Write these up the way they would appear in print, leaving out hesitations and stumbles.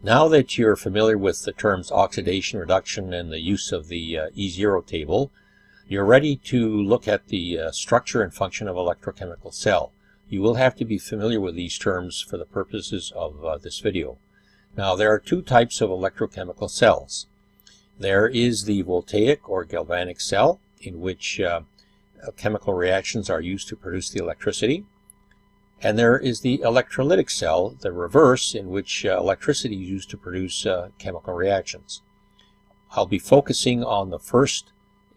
Now that you're familiar with the terms oxidation, reduction, and the use of the E0 table, you're ready to look at the structure and function of electrochemical cell. You will have to be familiar with these terms for the purposes of this video. Now, there are two types of electrochemical cells. There is the voltaic or galvanic cell, in which chemical reactions are used to produce the electricity. And there is the electrolytic cell, the reverse, in which electricity is used to produce chemical reactions. I'll be focusing on the first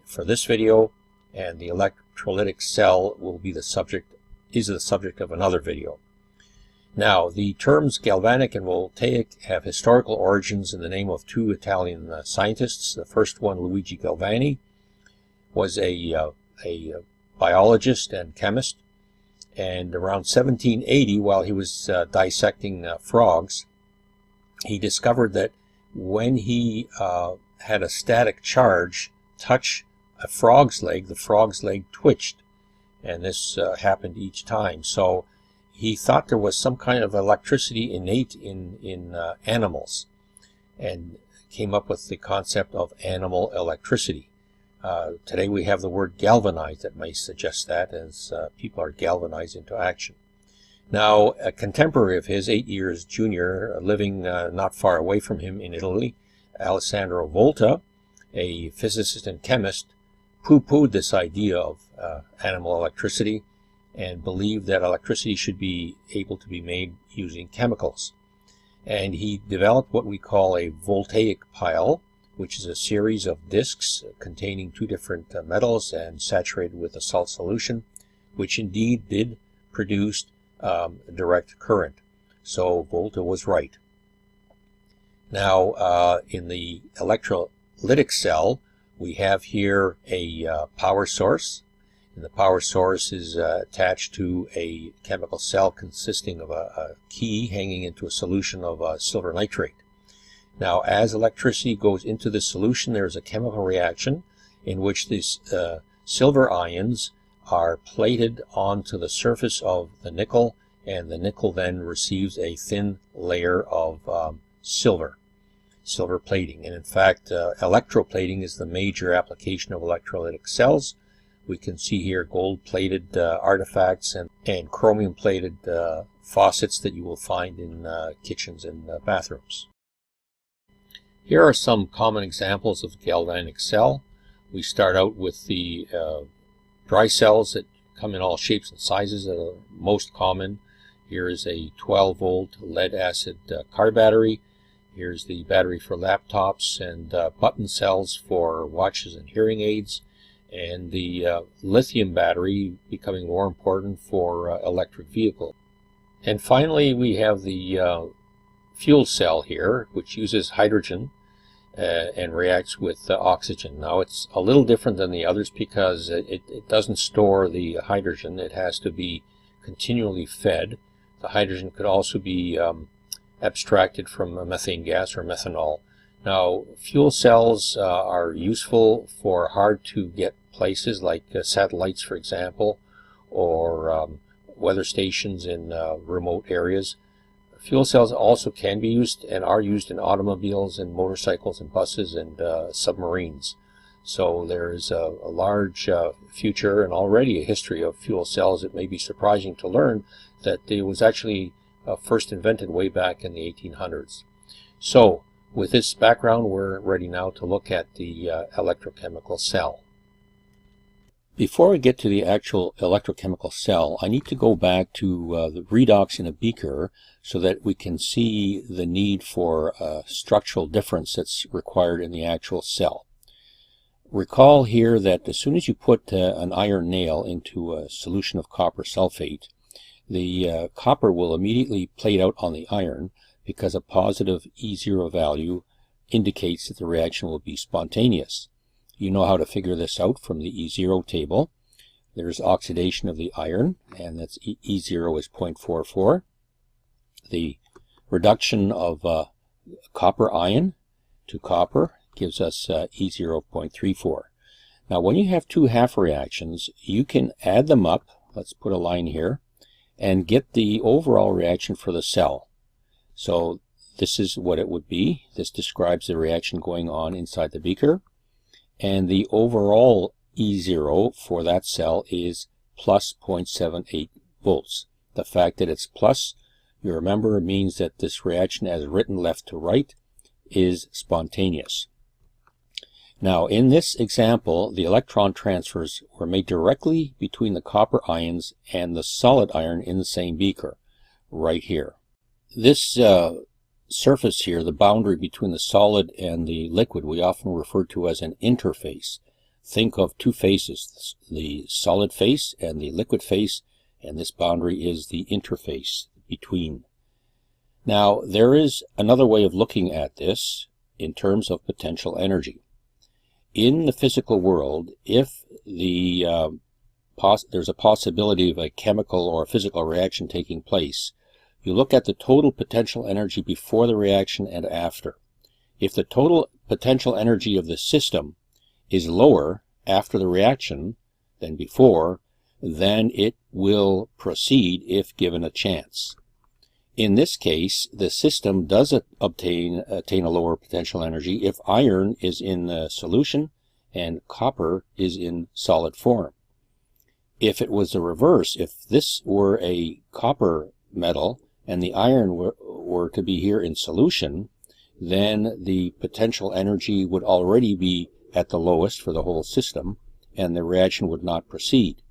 for this video, and the electrolytic cell will be the subject of another video. Now, the terms galvanic and voltaic have historical origins in the name of two Italian scientists. The first one, Luigi Galvani, was a biologist and chemist. And around 1780, while he was dissecting frogs, he discovered that when he had a static charge touch a frog's leg, the frog's leg twitched. And this happened each time. So he thought there was some kind of electricity innate in animals, and came up with the concept of animal electricity. Today we have the word galvanized that may suggest that, as people are galvanized into action. Now, a contemporary of his, 8 years junior, living not far away from him in Italy, Alessandro Volta, a physicist and chemist, poo-pooed this idea of animal electricity and believed that electricity should be able to be made using chemicals. And he developed what we call a voltaic pile, which is a series of discs containing two different metals and saturated with a salt solution, which indeed did produce direct current. So Volta was right. Now, in the electrolytic cell, we have here a power source, and the power source is attached to a chemical cell consisting of a key hanging into a solution of silver nitrate. Now, as electricity goes into the solution, there is a chemical reaction in which these silver ions are plated onto the surface of the nickel, and the nickel then receives a thin layer of silver plating. And in fact, electroplating is the major application of electrolytic cells. We can see here gold-plated artifacts and chromium-plated faucets that you will find in kitchens and bathrooms. Here are some common examples of the galvanic cell. We start out with the dry cells that come in all shapes and sizes that are most common. Here is a 12-volt lead-acid car battery. Here's the battery for laptops, and button cells for watches and hearing aids, and the lithium battery becoming more important for electric vehicles. And finally, we have the fuel cell here, which uses hydrogen and reacts with oxygen. Now, it's a little different than the others because it doesn't store the hydrogen. It has to be continually fed. The hydrogen could also be abstracted from methane gas or methanol. Now, fuel cells are useful for hard-to-get places like satellites, for example, or weather stations in remote areas. Fuel cells also can be used and are used in automobiles and motorcycles and buses and submarines. So there is a large future and already a history of fuel cells. It may be surprising to learn that it was actually first invented way back in the 1800s. So with this background, we're ready now to look at the electrochemical cell. Before we get to the actual electrochemical cell, I need to go back to the redox in a beaker so that we can see the need for structural difference that's required in the actual cell. Recall here that as soon as you put an iron nail into a solution of copper sulfate, the copper will immediately plate out on the iron because a positive E0 value indicates that the reaction will be spontaneous. You know how to figure this out from the E0 table. There's oxidation of the iron, and that's E0 is 0.44. The reduction of copper ion to copper gives us E0 0.34. Now, when you have two half reactions, you can add them up. Let's put a line here and get the overall reaction for the cell. So this is what it would be. This describes the reaction going on inside the beaker. And the overall E0 for that cell is plus 0.78 volts. The fact that it's plus, you remember, means that this reaction as written left to right is spontaneous. Now, in this example, the electron transfers were made directly between the copper ions and the solid iron in the same beaker, right here. This surface here, the boundary between the solid and the liquid, we often refer to as an interface. Think of two faces, the solid face and the liquid face, and this boundary is the interface between. Now, there is another way of looking at this in terms of potential energy. In the physical world, if there's a possibility of a chemical or physical reaction taking place, you look at the total potential energy before the reaction and after. If the total potential energy of the system is lower after the reaction than before, then it will proceed if given a chance. In this case, the system does attain a lower potential energy if iron is in solution and copper is in solid form. If it was the reverse, if this were a copper metal and the iron were to be here in solution, then the potential energy would already be at the lowest for the whole system, and the reaction would not proceed.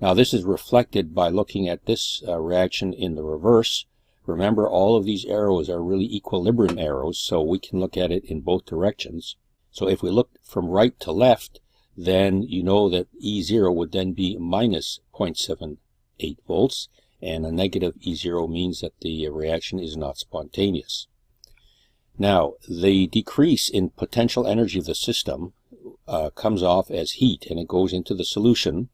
Now, this is reflected by looking at this reaction in the reverse. Remember, all of these arrows are really equilibrium arrows, so we can look at it in both directions. So if we look from right to left, then you know that E0 would then be minus 0.78 volts, and a negative E0 means that the reaction is not spontaneous. Now, the decrease in potential energy of the system comes off as heat, and it goes into the solution.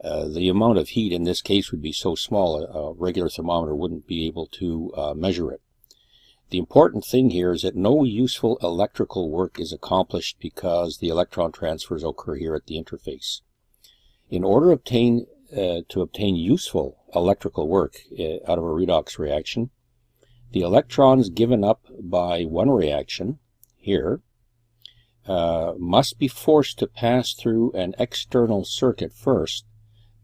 The amount of heat in this case would be so small, a regular thermometer wouldn't be able to measure it. The important thing here is that no useful electrical work is accomplished because the electron transfers occur here at the interface. In order to obtain useful electrical work out of a redox reaction, the electrons given up by one reaction here must be forced to pass through an external circuit first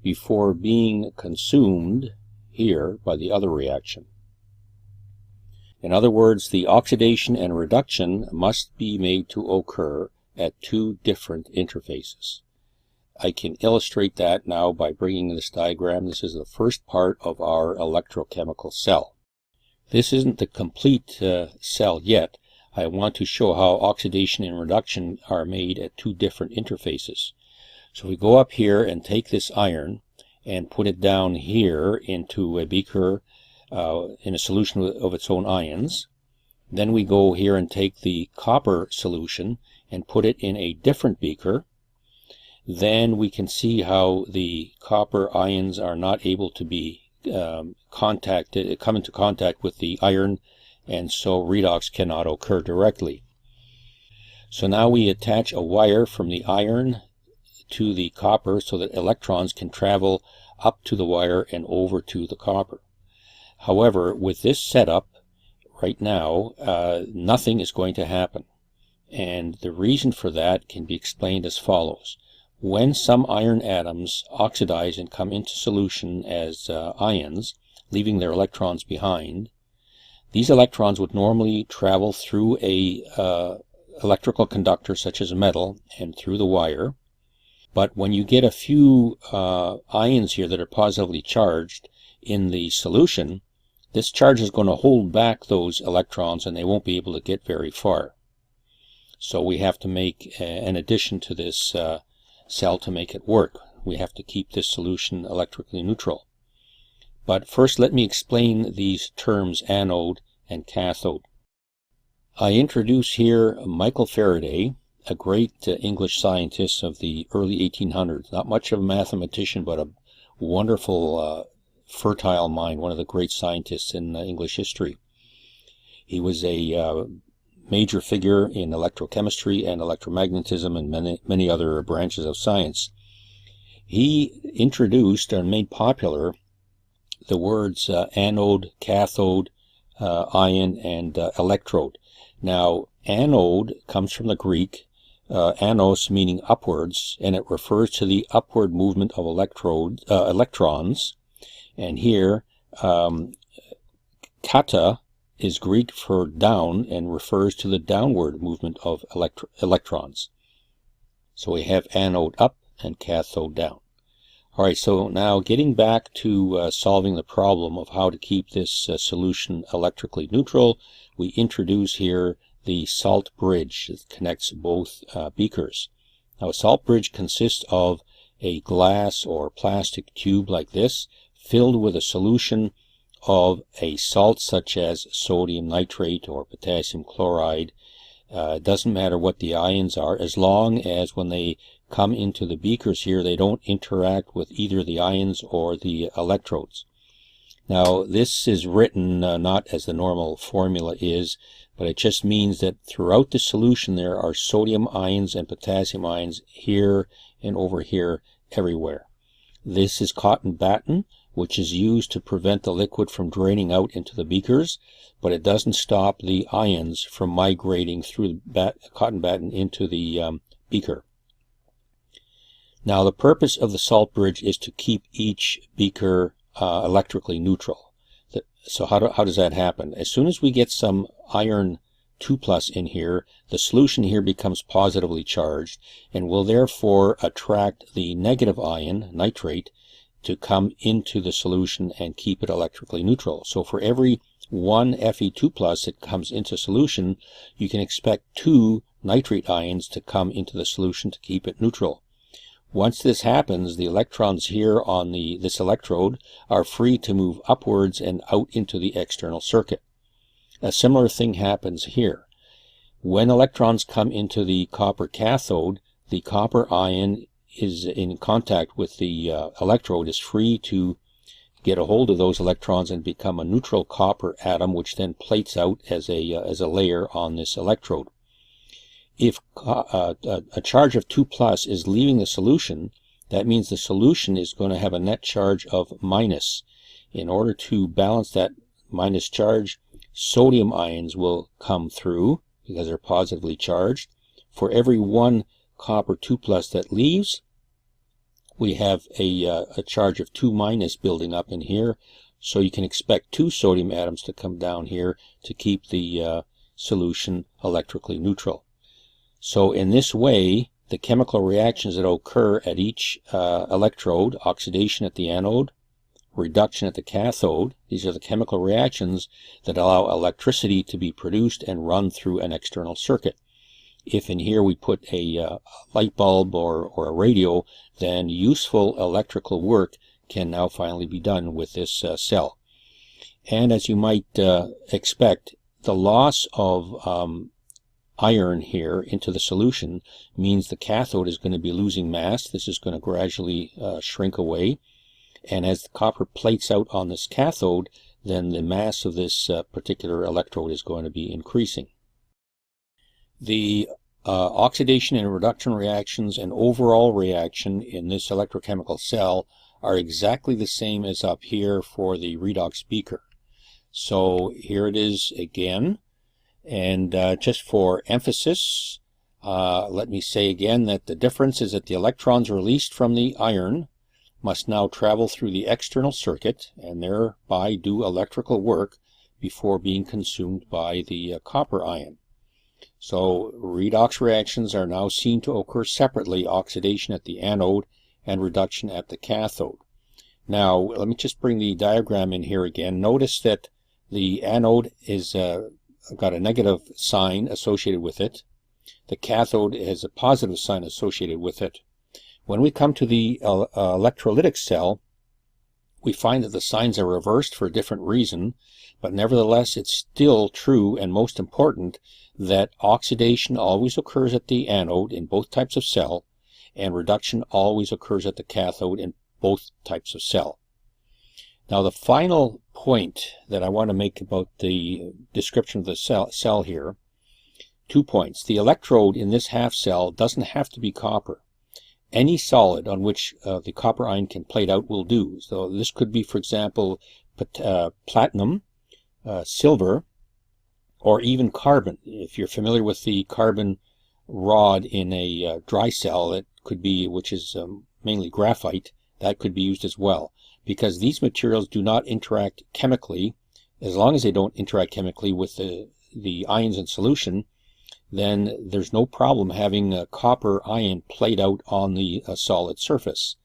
before being consumed here by the other reaction. In other words, the oxidation and reduction must be made to occur at two different interfaces. I can illustrate that now by bringing this diagram. This is the first part of our electrochemical cell. This isn't the complete cell yet. I want to show how oxidation and reduction are made at two different interfaces. So we go up here and take this iron and put it down here into a beaker in a solution of its own ions. Then we go here and take the copper solution and put it in a different beaker. Then we can see how the copper ions are not able to be come into contact with the iron, and so redox cannot occur directly. So now we attach a wire from the iron to the copper so that electrons can travel up to the wire and over to the copper. However, with this setup right now, nothing is going to happen. And the reason for that can be explained as follows. When some iron atoms oxidize and come into solution as ions, leaving their electrons behind, these electrons would normally travel through a electrical conductor such as a metal and through the wire. But when you get a few ions here that are positively charged in the solution, this charge is going to hold back those electrons and they won't be able to get very far. So we have to make an addition to this cell to make it work. We have to keep this solution electrically neutral. But first let me explain these terms anode and cathode. I introduce here Michael Faraday, a great English scientist of the early 1800s. Not much of a mathematician, but a wonderful fertile mind, one of the great scientists in English history. He was a major figure in electrochemistry and electromagnetism and many other branches of science. He introduced and made popular the words anode, cathode, ion and electrode. Now, anode comes from the Greek, anos meaning upwards, and it refers to the upward movement of electrons. And here, kata is Greek for down and refers to the downward movement of electrons. So we have anode up and cathode down. All right, so now getting back to solving the problem of how to keep this solution electrically neutral, we introduce here the salt bridge that connects both beakers. Now, a salt bridge consists of a glass or plastic tube like this, filled with a solution of a salt such as sodium nitrate or potassium chloride. It doesn't matter what the ions are, as long as when they come into the beakers here, they don't interact with either the ions or the electrodes. Now, this is written not as the normal formula is, but it just means that throughout the solution there are sodium ions and potassium ions here and over here everywhere. This is cotton batten, which is used to prevent the liquid from draining out into the beakers, but it doesn't stop the ions from migrating through the cotton batten into the beaker. Now, the purpose of the salt bridge is to keep each beaker electrically neutral. So how does that happen? As soon as we get some iron 2+ in here, the solution here becomes positively charged and will therefore attract the negative ion, nitrate, to come into the solution and keep it electrically neutral. So for every one Fe2+ that comes into solution, you can expect 2 nitrate ions to come into the solution to keep it neutral. Once this happens, the electrons here on this electrode are free to move upwards and out into the external circuit. A similar thing happens here. When electrons come into the copper cathode, the copper ion is in contact with the electrode, is free to get a hold of those electrons and become a neutral copper atom, which then plates out as a layer on this electrode. If a charge of 2+ is leaving the solution, that means the solution is going to have a net charge of minus. In order to balance that minus charge, sodium ions will come through because they're positively charged. For every one copper 2+ that leaves, we have a charge of 2- building up in here. So you can expect 2 sodium atoms to come down here to keep the solution electrically neutral. So in this way, the chemical reactions that occur at each electrode, oxidation at the anode, reduction at the cathode, these are the chemical reactions that allow electricity to be produced and run through an external circuit. If in here we put a light bulb or a radio, then useful electrical work can now finally be done with this cell. And as you might expect, the loss of iron here into the solution means the cathode is going to be losing mass. This is going to gradually shrink away. And as the copper plates out on this cathode, then the mass of this particular electrode is going to be increasing. The oxidation and reduction reactions and overall reaction in this electrochemical cell are exactly the same as up here for the redox beaker. So here it is again. And just for emphasis, let me say again that the difference is that the electrons released from the iron must now travel through the external circuit and thereby do electrical work before being consumed by the copper ion. So redox reactions are now seen to occur separately, oxidation at the anode and reduction at the cathode. Now, let me just bring the diagram in here again. Notice that the anode is got a negative sign associated with it. The cathode has a positive sign associated with it. When we come to the electrolytic cell, we find that the signs are reversed for a different reason, but nevertheless it's still true and most important that oxidation always occurs at the anode in both types of cell, and reduction always occurs at the cathode in both types of cell. Now, the final point that I want to make about the description of the cell here, 2 points. The electrode in this half cell doesn't have to be copper. Any solid on which the copper ion can plate out will do. So this could be, for example, platinum, silver, or even carbon. If you're familiar with the carbon rod in a dry cell, it could be, which is mainly graphite, that could be used as well, because these materials do not interact chemically. As long as they don't interact chemically with the ions in solution, then there's no problem having a copper ion played out on the solid surface.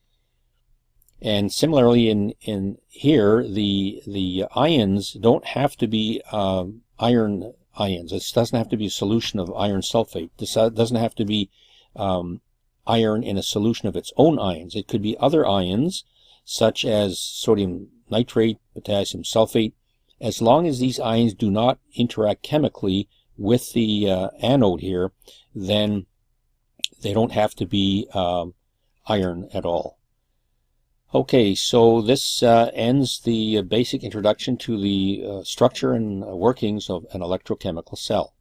And similarly in here, the ions don't have to be iron ions. This doesn't have to be a solution of iron sulfate. This doesn't have to be iron in a solution of its own ions. It could be other ions, such as sodium nitrate, potassium sulfate. As long as these ions do not interact chemically with the anode here, then they don't have to be iron at all. Okay, so this ends the basic introduction to the structure and workings of an electrochemical cell.